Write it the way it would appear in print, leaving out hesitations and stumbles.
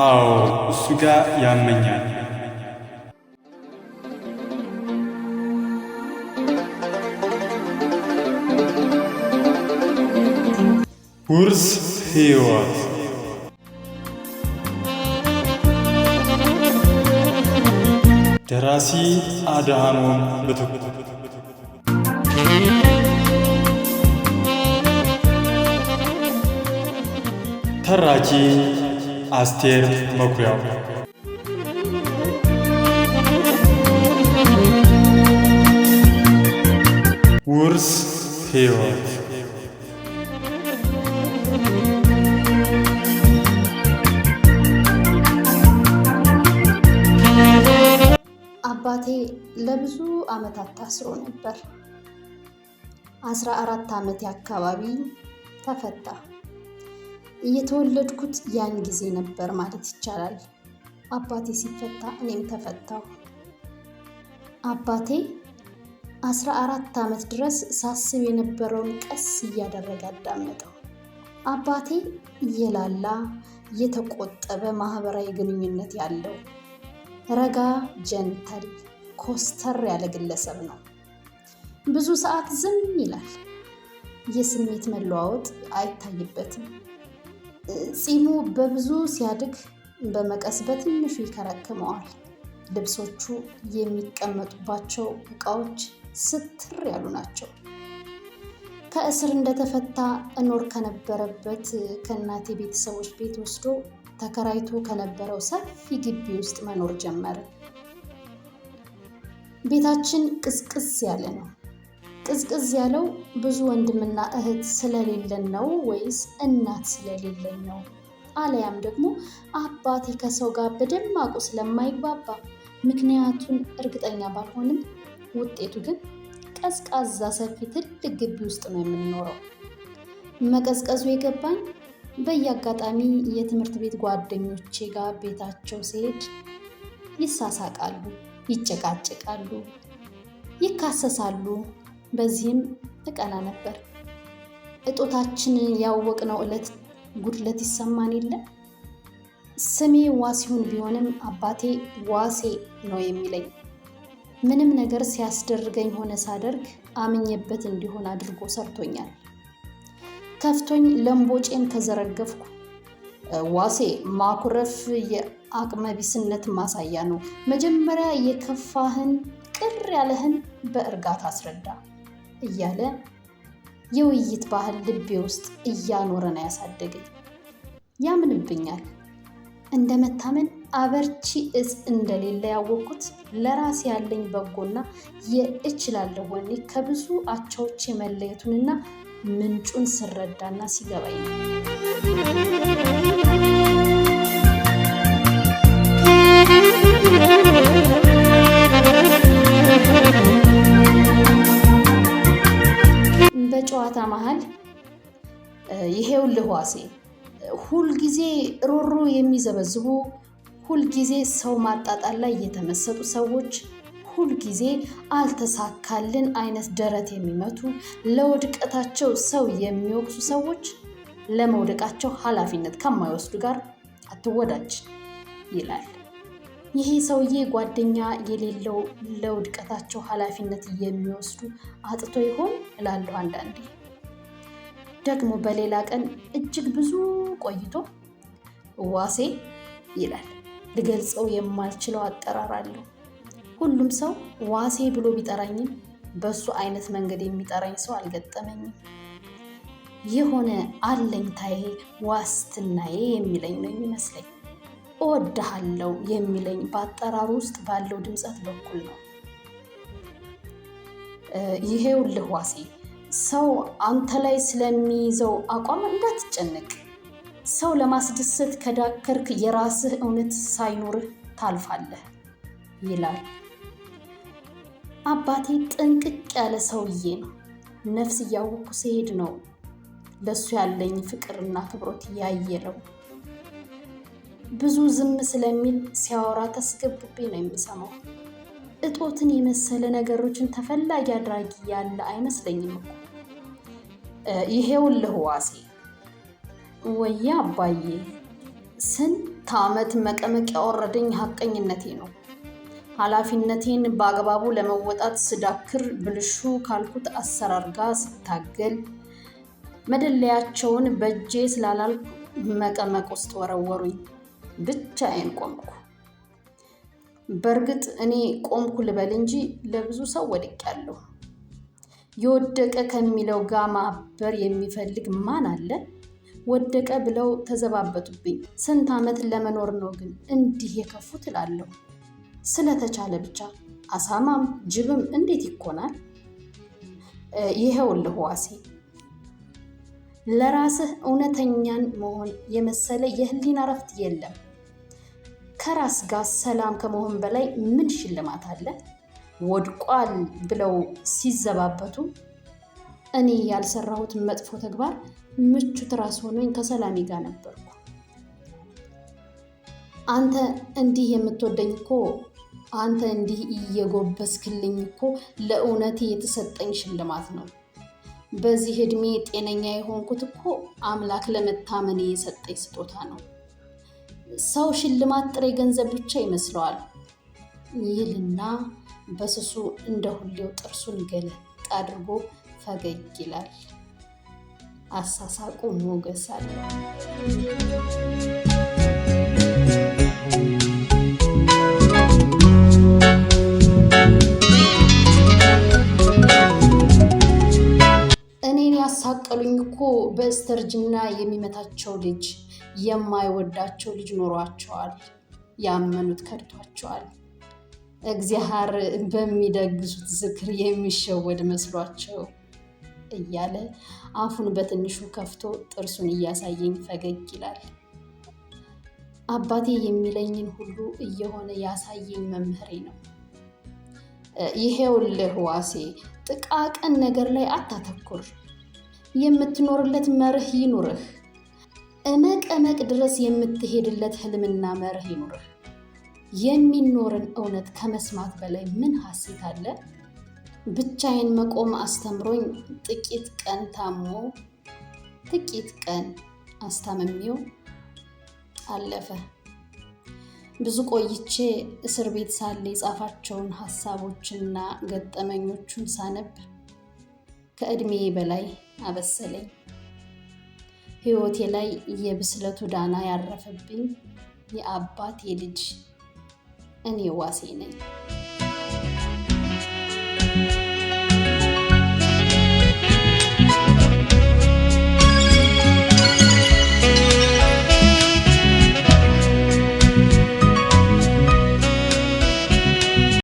አዎ እሱ ጋር ያመኛል። ውርስ ሕይወት ደራሲ አድኃኖም ምትኩ ተራኪ አስቴር መኩሪያው ውርስ ሕይወት አባቴ ለብዙ ዓመታት ታስሮ ነበር። 14 ዓመቴ አካባቢ ተፈታ። የተወለድኩት ያን ጊዜ ነበር ማለት ይቻላል። አባቴ ሲፈታ እኔም ተፈታሁ። አባቴ 14 ዓመት ድረስ ሳስብ የነበረውን ቀስ እያደረገ አዳመጠው። አባቴ የላላ የተቆጠበ ማህበራዊ ግንኙነት ያለው ረጋ፣ ጀንተል፣ ኮስተር ያለ ግለሰብ ነው። ብዙ ሰዓት ዝም ይላል። የስሜት መለዋወጥ አይታይበትም። ፂሙ በብዙ ሲያድግ በመቀስ በትንሹ ይከረክመዋል። ልብሶቹ የሚቀመጡባቸው ዕቃዎች ስትር ያሉ ናቸው። ከእስር እንደተፈታ እኖር ከነበረበት ከእናቴ ቤተሰቦች ቤት ወስዶ ተከራይቶ ከነበረው ሰፊ ግቢ ውስጥ መኖር ጀመረ። ቤታችን ቅዝቅዝ ያለ ነው። ቅዝቅዝ ያለው ብዙ ወንድምና እህት ስለሌለን ነው ወይስ እናት ስለሌለን ነው? አለያም ደግሞ አባቴ ከሰው ጋር በደማቁ ስለማይግባባ? ምክንያቱን እርግጠኛ ባልሆንም ውጤቱ ግን ቀዝቃዛ ሰፊ ትልቅ ግቢ ውስጥ ነው የምንኖረው። መቀዝቀዙ የገባኝ በየአጋጣሚ የትምህርት ቤት ጓደኞቼ ጋር ቤታቸው ሲሄድ ይሳሳቃሉ፣ ይጨቃጭቃሉ፣ ይካሰሳሉ። በዚህም እቀና ነበር። እጦታችንን ያወቅነው ዕለት ጉድለት ይሰማን የለ። ስሜ ዋሲሁን ቢሆንም አባቴ ዋሴ ነው የሚለኝ። ምንም ነገር ሲያስደርገኝ ሆነ ሳደርግ አምኜበት እንዲሆን አድርጎ ሰርቶኛል። ከፍቶኝ ለምቦጬን ከዘረገፍኩ ዋሴ ማኩረፍ የአቅመቢስነት ማሳያ ነው፣ መጀመሪያ የከፋህን ቅር ያለህን በእርጋታ አስረዳ እያለ የውይይት ባህል ልቤ ውስጥ እያኖረ ነው ያሳደገኝ። ያምንብኛል። እንደመታመን አበርቺ እጽ እንደሌለ ያወቅኩት ለራሴ ያለኝ በጎና የእችላለሁ ወኔ ከብዙ አቻዎች መለየቱንና ምንጩን ስረዳና ሲገባኝ ነው። በጨዋታ መሃል ይሄውልህ ዋሴ፣ ሁልጊዜ ሮሮ የሚዘበዝቡ፣ ሁልጊዜ ሰው ማጣጣል ላይ የተመሰጡ ሰዎች፣ ሁልጊዜ አልተሳካልን አይነት ደረት የሚመቱ፣ ለውድቀታቸው ሰው የሚወቅሱ ሰዎች ለመውደቃቸው ኃላፊነት ከማይወስዱ ጋር አትወዳጅ ይላል። ይሄ ሰውዬ ጓደኛ የሌለው ለውድቀታቸው ኃላፊነት የሚወስዱ አጥቶ ይሆን እላለሁ አንዳንዴ። ደግሞ በሌላ ቀን እጅግ ብዙ ቆይቶ ዋሴ ይላል። ልገልጸው የማልችለው አጠራር አለው። ሁሉም ሰው ዋሴ ብሎ ቢጠራኝም በሱ አይነት መንገድ የሚጠራኝ ሰው አልገጠመኝም። የሆነ አለኝታዬ ዋስትናዬ የሚለኝ ነው የሚመስለኝ። እወድሃለሁ የሚለኝ በአጠራሩ ውስጥ ባለው ድምፀት በኩል ነው። ይሄውልህ ዋሴ፣ ሰው አንተ ላይ ስለሚይዘው አቋም እንዳትጨነቅ። ሰው ለማስደሰት ከዳከርክ የራስህ እውነት ሳይኖርህ ታልፋለህ ይላል። አባቴ ጥንቅቅ ያለ ሰውዬ ነው። ነፍስ እያወቅኩ ሲሄድ ነው ለሱ ያለኝ ፍቅርና አክብሮት ያየለው። ብዙ ዝም ስለሚል ሲያወራ ተስገብቤ ነው የምሰማው። እጦትን የመሰለ ነገሮችን ተፈላጊ አድራጊ ያለ አይመስለኝም እኮ። ይሄውልህ ዋሴ፣ ወያ አባዬ፣ ስንት ዓመት መቀመቅ ያወረደኝ ሀቀኝነቴ ነው። ኃላፊነቴን በአግባቡ ለመወጣት ስዳክር፣ ብልሹ ካልኩት አሰራር ጋር ስታገል፣ መደለያቸውን በእጄ ስላላልኩ መቀመቅ ውስጥ ወረወሩኝ። ብቻዬን ቆምኩ። በእርግጥ እኔ ቆምኩ ልበል እንጂ ለብዙ ሰው ወድቄያለሁ። የወደቀ ከሚለው ጋር ማበር የሚፈልግ ማን አለ? ወደቀ ብለው ተዘባበቱብኝ። ስንት ዓመት ለመኖር ነው ግን እንዲህ የከፉት እላለሁ። ስለተቻለ ብቻ አሳማም ጅብም እንዴት ይኮናል? ይሄውልህ ዋሴ፣ ለራስህ እውነተኛን መሆን የመሰለ የህሊና እረፍት የለም። ከራስ ጋር ሰላም ከመሆን በላይ ምን ሽልማት አለ? ወድቋል ብለው ሲዘባበቱ እኔ ያልሰራሁት መጥፎ ተግባር ምቹ ትራስ ሆኖኝ ከሰላሜ ጋር ነበርኩ። አንተ እንዲህ የምትወደኝ እኮ፣ አንተ እንዲህ እየጎበስክልኝ እኮ ለእውነቴ የተሰጠኝ ሽልማት ነው። በዚህ ዕድሜ ጤነኛ የሆንኩት እኮ አምላክ ለመታመኔ የሰጠኝ ስጦታ ነው። ሰው ሽልማት ጥሬ ገንዘብ ብቻ ይመስለዋል ይልና በስሱ እንደ ሁሌው ጥርሱን ገለጥ አድርጎ ፈገግ ይላል። አሳሳቁ ሞገስ አለው። እኔን ያሳቀሉኝ እኮ በስተርጅና የሚመታቸው ልጅ፣ የማይወዳቸው ልጅ ኖሯቸዋል። ያመኑት ከድቷቸዋል። እግዚአብሔር በሚደግሱት ዝክር የሚሸወድ መስሏቸው እያለ አፉን በትንሹ ከፍቶ ጥርሱን እያሳየኝ ፈገግ ይላል። አባቴ የሚለኝን ሁሉ እየሆነ ያሳየኝ መምህሬ ነው። ይሄውልህ ዋሴ፣ ጥቃቅን ነገር ላይ አታተኩር። የምትኖርለት መርህ ይኑርህ። እመቀመቅ ድረስ የምትሄድለት ህልምና መርህ ይኑርህ። የሚኖርን እውነት ከመስማት በላይ ምን ሐሴት አለ? ብቻዬን መቆም አስተምሮኝ ጥቂት ቀን ታሞ ጥቂት ቀን አስታመሜው አለፈ። ብዙ ቆይቼ እስር ቤት ሳለ የጻፋቸውን ሐሳቦችና ገጠመኞቹን ሳነብ ከዕድሜ በላይ አበሰለኝ። ሕይወቴ ላይ የብስለቱ ዳና ያረፈብኝ የአባቴ ልጅ እኔ ዋሴ ነኝ።